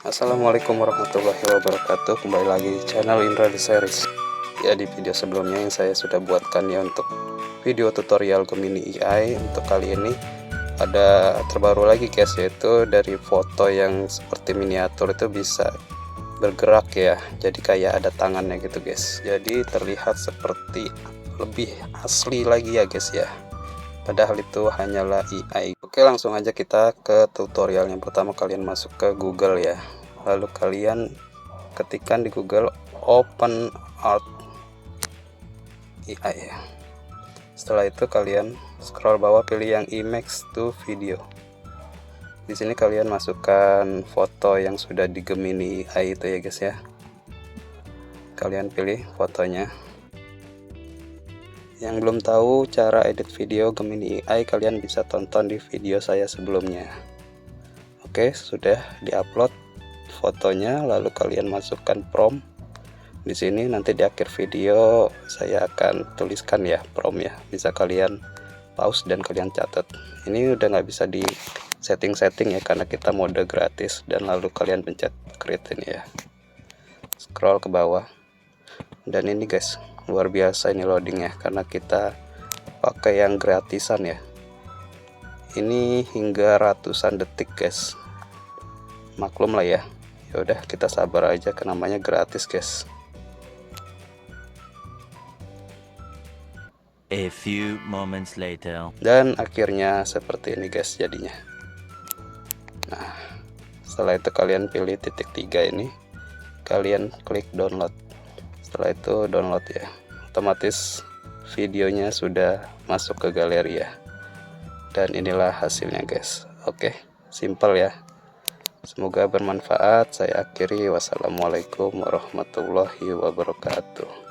Assalamualaikum warahmatullahi wabarakatuh. Kembali lagi di channel Indra The Series. Ya, di video sebelumnya yang saya sudah buatkan ya untuk video tutorial Gemini AI, untuk kali ini ada terbaru lagi guys, yaitu dari foto yang seperti miniatur itu bisa bergerak ya, jadi kayak ada tangannya gitu guys, jadi terlihat seperti lebih asli lagi ya guys ya, padahal itu hanyalah AI. Oke, langsung aja kita ke tutorial. Yang pertama, kalian masuk ke Google ya, lalu kalian ketikkan di Google OpenArt AI ya. Setelah itu kalian scroll bawah, pilih yang image to video. Di sini kalian masukkan foto yang sudah di Gemini AI itu ya guys ya. Kalian pilih fotonya. Yang belum tahu cara edit video Gemini AI, kalian bisa tonton di video saya sebelumnya. Oke, sudah diupload fotonya, lalu kalian masukkan prompt. Di sini nanti di akhir video saya akan tuliskan ya prompt ya. Bisa kalian pause dan kalian catat. Ini udah nggak bisa di setting ya karena kita mode gratis, dan lalu kalian pencet create ini ya. Scroll ke bawah. Dan ini guys, luar biasa ini loadingnya karena kita pakai yang gratisan ya. Ini hingga ratusan detik guys. Maklum lah ya. Ya udah, kita sabar aja, ke namanya gratis guys. A few moments later. Dan akhirnya seperti ini guys jadinya. Nah, setelah itu kalian pilih titik 3 ini, kalian klik download. Setelah itu download ya, otomatis videonya sudah masuk ke galeri ya. Dan inilah hasilnya guys. Oke, simple ya. Semoga bermanfaat. Saya akhiri, wassalamualaikum warahmatullahi wabarakatuh.